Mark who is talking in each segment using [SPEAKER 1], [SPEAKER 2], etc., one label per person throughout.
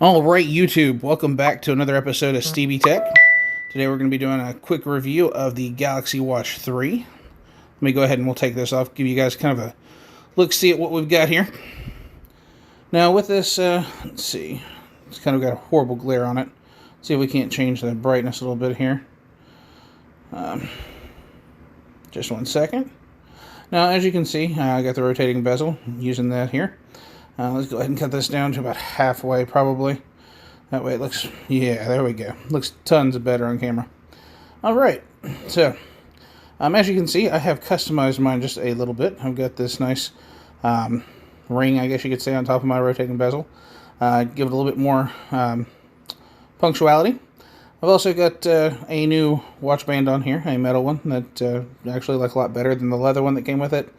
[SPEAKER 1] All right, YouTube, welcome back to another episode of Stevie Tech. Today we're going to be doing a quick review of the Galaxy Watch 3. Let me go ahead and we'll take this off, give you guys kind of a look-see at what we've got here. Now with this, let's see, it's kind of got a horrible glare on it. Let's see if we can't change the brightness a little bit here. Just one second. Now as you can see, I got the rotating bezel, using that here. Let's go ahead and cut this down to about halfway, probably. That way it looks, yeah, there we go. Looks tons better on camera. All right, so as you can see, I have customized mine just a little bit. I've got this nice ring, I guess you could say, on top of my rotating bezel. Give it a little bit more punctuality. I've also got a new watch band on here, a metal one that actually like a lot better than the leather one that came with it.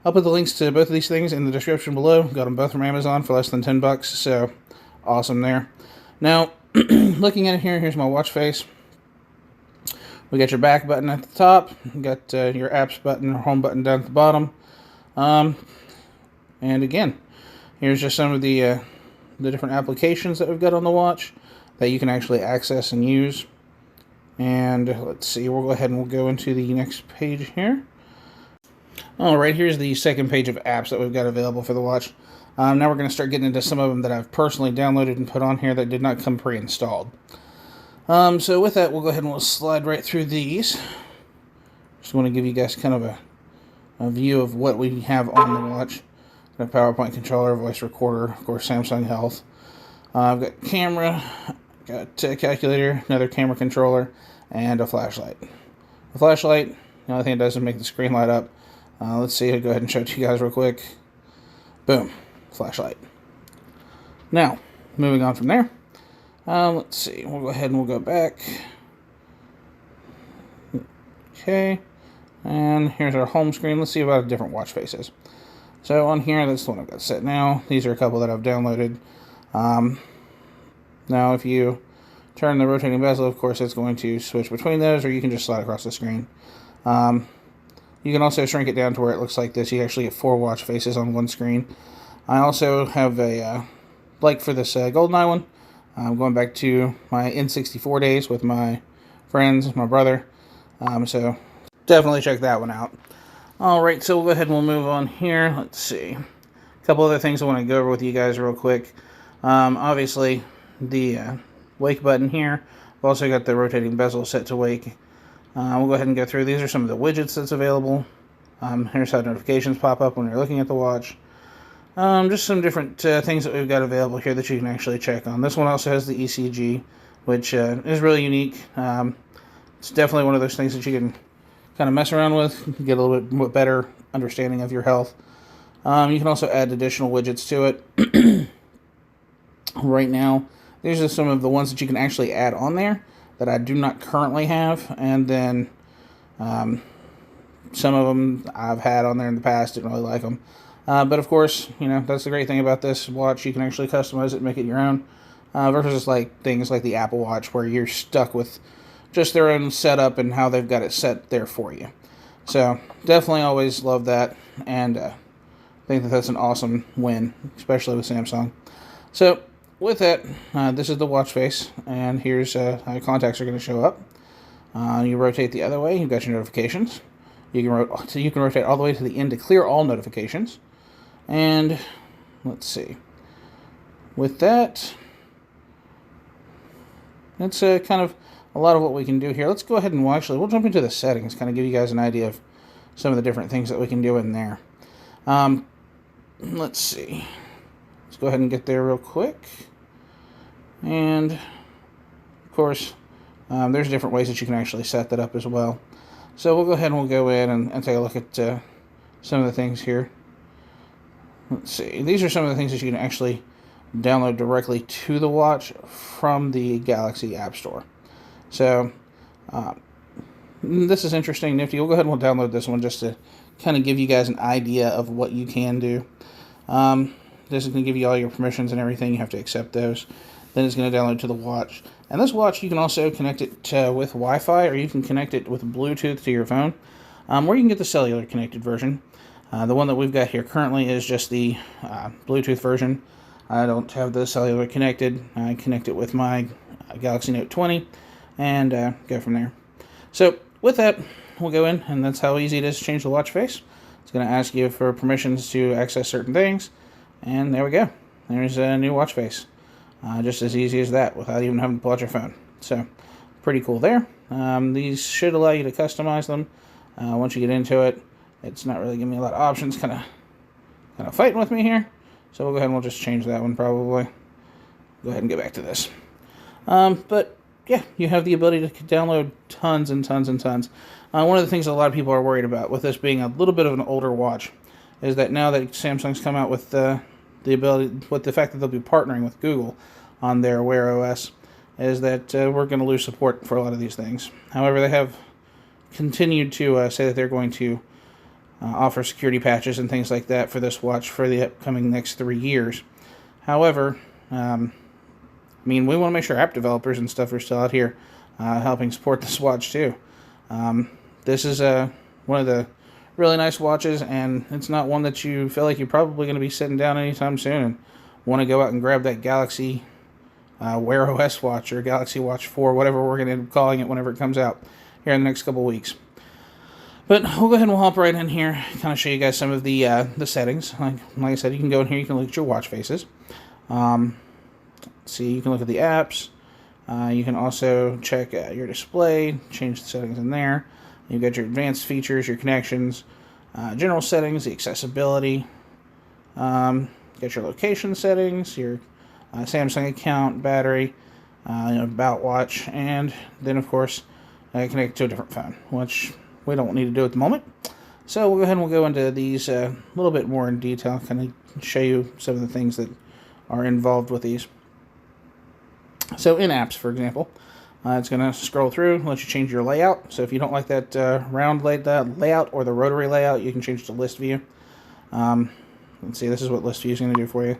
[SPEAKER 1] I'll put the links to both of these things in the description below. Got them both from Amazon for less than 10 bucks, so awesome there. Now, looking at it here, here's my watch face. We got your back button at the top. You got your apps button or home button down at the bottom. And again, here's just some of the different applications that we've got on the watch that you can actually access and use. And let's see, we'll go ahead and we'll go into the next page here. Alright, here's the second page of apps that we've got available for the watch. Now we're going to start getting into some of them that I've personally downloaded and put on here that did not come pre-installed. So with that, we'll go ahead and we'll slide right through these. Just want to give you guys kind of a view of what we have on the watch. Got a PowerPoint controller, voice recorder, of course Samsung Health. I've got camera, got a calculator, another camera controller, and a flashlight. The flashlight, the only thing it does is make the screen light up. Let's see, I'll go ahead and show it to you guys real quick. Boom, flashlight. Now, moving on from there, let's see, we'll go ahead and we'll go back. Okay, and here's our home screen. Let's see about different watch faces. So on here, that's the one I've got set now. These are a couple that I've downloaded. Now if you turn the rotating bezel, of course, it's going to switch between those, or you can just slide across the screen. You can also shrink it down to where it looks like this. You actually get 4 watch faces on one screen. I also have a, like for this GoldenEye one, I'm going back to my N64 days with my friends, my brother. So definitely check that one out. Alright, so we'll go ahead and we'll move on here. Let's see. A couple other things I want to go over with you guys real quick. Obviously, the wake button here. I've also got the rotating bezel set to wake. We'll go ahead and go through. These are some of the widgets that's available. Here's how notifications pop up when you're looking at the watch. Just some different things that we've got available here that you can actually check on. This one also has the ECG, which is really unique. It's definitely one of those things that you can kind of mess around with, get a little bit better understanding of your health. You can also add additional widgets to it. Right now, these are some of the ones that you can actually add on there that I do not currently have, and then some of them I've had on there in the past, didn't really like them. But of course, you know, that's the great thing about this watch. You can actually customize it, make it your own, versus like things like the Apple Watch where you're stuck with just their own setup and how they've got it set there for you. So definitely always love that, and think that that's an awesome win, especially with Samsung. So with that, this is the watch face, and here's how your contacts are going to show up. You rotate the other way, you've got your notifications. You can rotate all the way to the end to clear all notifications. And let's see. With that, that's kind of a lot of what we can do here. Let's go ahead and we'll jump into the settings, kind of give you guys an idea of some of the different things that we can do in there. Let's see. Let's go ahead and get there real quick. And of course, there's different ways that you can actually set that up as well. So we'll go ahead and we'll go in and take a look at some of the things here. Let's see. These are some of the things that you can actually download directly to the watch from the Galaxy App Store. So this is interesting, nifty. We'll go ahead and we'll download this one just to kind of give you guys an idea of what you can do. This is going to give you all your permissions and everything. You have to accept those. Then it's going to download to the watch. And this watch, you can also connect it with Wi-Fi, or you can connect it with Bluetooth to your phone, or you can get the cellular connected version. The one that we've got here currently is just the Bluetooth version. I don't have the cellular connected. I connect it with my Galaxy Note 20 and go from there. So with that, we'll go in, and that's how easy it is to change the watch face. It's going to ask you for permissions to access certain things, and there we go. There's a new watch face. Just as easy as that, without even having to pull out your phone. So, pretty cool there. These should allow you to customize them. Once you get into it, it's not really giving me a lot of options. Kind of fighting with me here. So we'll go ahead and we'll just change that one probably. Go ahead and get back to this. But yeah, you have the ability to download tons and tons and tons. One of the things that a lot of people are worried about with this being a little bit of an older watch is that now that Samsung's come out with the ability, with the fact that they'll be partnering with Google on their Wear OS, is that we're going to lose support for a lot of these things. However, they have continued to say that they're going to offer security patches and things like that for this watch for the upcoming next 3 years. However, I mean, we want to make sure app developers and stuff are still out here helping support this watch too. This is one of the really nice watches, and it's not one that you feel like you're probably going to be sitting down anytime soon and want to go out and grab that Galaxy Wear OS watch or Galaxy Watch 4, whatever we're going to end up calling it whenever it comes out here in the next couple weeks. But we'll go ahead and we'll hop right in here, kind of show you guys some of the settings. Like I said, you can go in here, you can look at your watch faces. See, you can look at the apps. You can also check your display, change the settings in there. You've got your advanced features, your connections, general settings, the accessibility. Get your location settings, your Samsung account, battery, about watch, and then of course connect to a different phone, which we don't need to do at the moment. So we'll go ahead and we'll go into these a little bit more in detail, kind of show you some of the things that are involved with these. So in apps, for example, it's going to scroll through, let you change your layout. So if you don't like that round layout or the rotary layout, you can change it to list view. Let's see, this is what list view is going to do for you.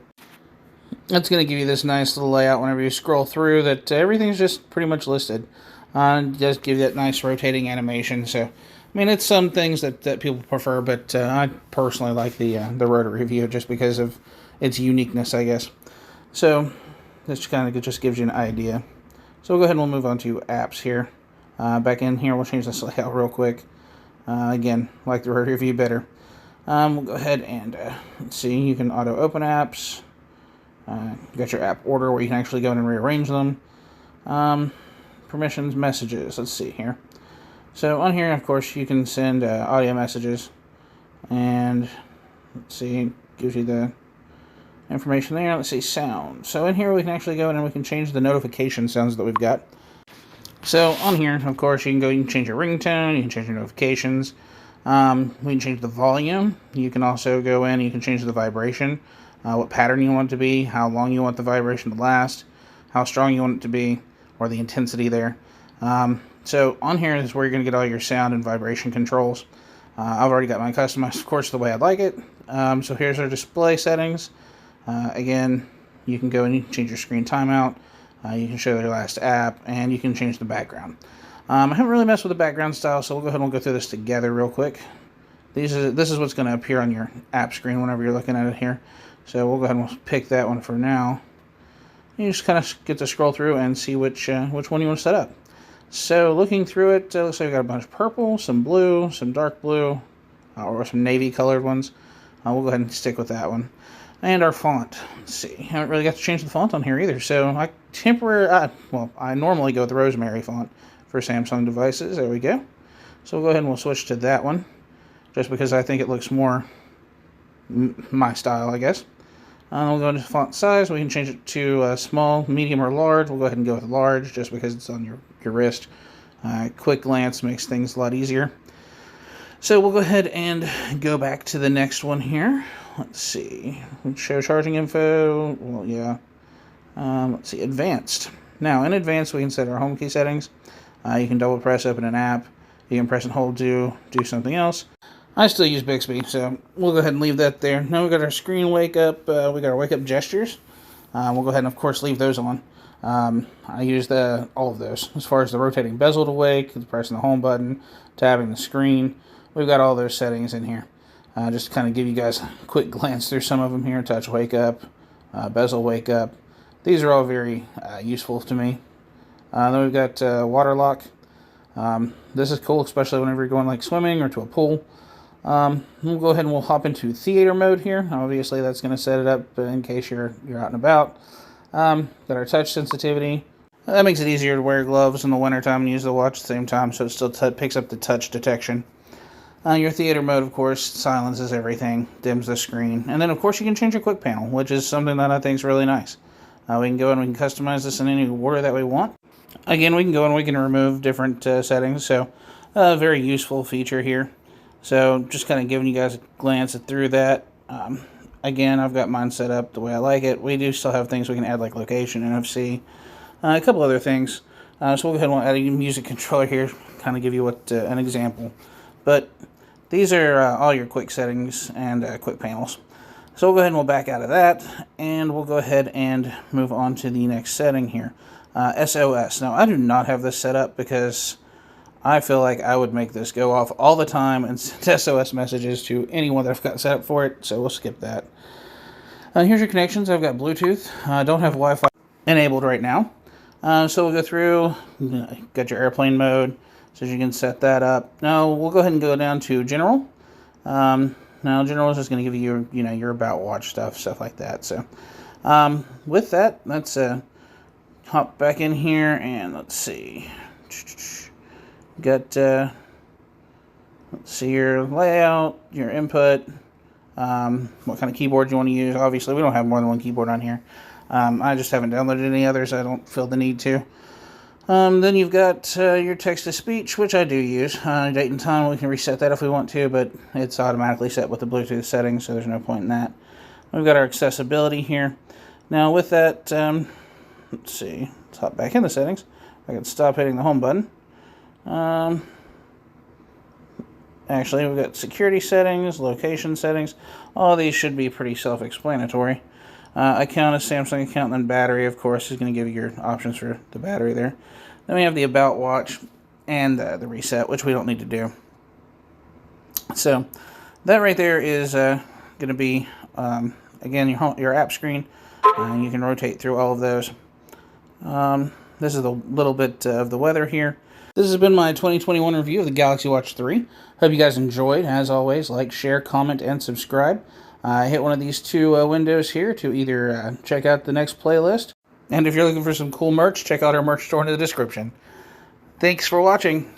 [SPEAKER 1] It's going to give you this nice little layout whenever you scroll through that everything's just pretty much listed. It does give you that nice rotating animation. So, I mean, it's some things that people prefer, but I personally like the rotary view just because of its uniqueness, I guess. So, this kind of just gives you an idea. So we'll go ahead and we'll move on to apps here. Back in here, we'll change this layout real quick. Again, like the rotary view better. We'll go ahead and let's see. You can auto open apps. You got your app order where you can actually go in and rearrange them. Permissions, messages. Let's see here. So on here, of course, you can send audio messages, and let's see, it gives you the information there. Let's see, sound. So in here, we can actually go in and we can change the notification sounds that we've got. So on here, of course, you can change your ringtone, you can change your notifications. We can change the volume. You can also go in and you can change the vibration, what pattern you want it to be, how long you want the vibration to last, how strong you want it to be, or the intensity there. So on here is where you're going to get all your sound and vibration controls. I've already got mine customized, of course, the way I like it. So here's our display settings. Again, you can go and you can change your screen timeout. You can show your last app, and you can change the background. I haven't really messed with the background style, so we'll go ahead and we'll go through this together real quick. This is what's going to appear on your app screen whenever you're looking at it here. So we'll go ahead and we'll pick that one for now. You just kind of get to scroll through and see which one you want to set up. So looking through it, looks like we've got a bunch of purple, some blue, some dark blue, or some navy colored ones. We'll go ahead and stick with that one. And our font. Let's see. I haven't really got to change the font on here either. So I normally go with the Rosemary font for Samsung devices. There we go. So we'll go ahead and we'll switch to that one, just because I think it looks more my style, I guess. We'll go into font size. We can change it to small, medium, or large. We'll go ahead and go with large, just because it's on your wrist. Quick glance makes things a lot easier. So we'll go ahead and go back to the next one here. Let's see. Show charging info. Well, yeah. Let's see. Advanced. Now, in advanced, we can set our home key settings. You can double press open an app. You can press and hold to do something else. I still use Bixby, so we'll go ahead and leave that there. Now we've got our screen wake up. We got our wake up gestures. We'll go ahead and, of course, leave those on. I use all of those. As far as the rotating bezel to wake, pressing the home button, tapping the screen. We've got all those settings in here. Just to kind of give you guys a quick glance through some of them here. Touch wake up, bezel wake up. These are all very useful to me. Then we've got water lock. This is cool, especially whenever you're going like swimming or to a pool. We'll go ahead and we'll hop into theater mode here. Obviously, that's going to set it up in case you're out and about. Got our touch sensitivity. That makes it easier to wear gloves in the wintertime and use the watch at the same time, so it still picks up the touch detection. Your theater mode, of course, silences everything, dims the screen. And then, of course, you can change your quick panel, which is something that I think is really nice. We can go and we can customize this in any order that we want. Again, we can go and we can remove different settings, so very useful feature here. So just kind of giving you guys a glance through that. Again, I've got mine set up the way I like it. We do still have things we can add like location, NFC, a couple other things. So we'll go ahead and we'll add a music controller here, kind of give you an example. But these are all your quick settings and quick panels. So we'll go ahead and we'll back out of that, and we'll go ahead and move on to the next setting here. SOS. Now, I do not have this set up because I feel like I would make this go off all the time and send SOS messages to anyone that I've got set up for it, so we'll skip that. Here's your connections. I've got Bluetooth. I don't have Wi-Fi enabled right now. So we'll go through, got your airplane mode, so you can set that up. Now, we'll go ahead and go down to General. Now, General is just going to give you your About Watch stuff like that. So, with that, let's hop back in here and let's see. Got, let's see your layout, your input, what kind of keyboard you want to use. Obviously, we don't have more than one keyboard on here. I just haven't downloaded any others. I don't feel the need to. Then you've got your text-to-speech, which I do use. Date and time, we can reset that if we want to, but it's automatically set with the Bluetooth settings, so there's no point in that. We've got our accessibility here. Now with that, let's see, let's hop back in the settings. I can stop hitting the home button. Actually, we've got security settings, location settings. All these should be pretty self-explanatory. Account is Samsung account, and then battery, of course, is going to give you your options for the battery there. Then we have the About Watch and the reset, which we don't need to do. So that right there is going to be, again, your app screen. You can rotate through all of those. This is a little bit of the weather here. This has been my 2021 review of the Galaxy Watch 3. Hope you guys enjoyed. As always, like, share, comment, and subscribe. Hit one of these two windows here to either check out the next playlist. And if you're looking for some cool merch, check out our merch store in the description. Thanks for watching.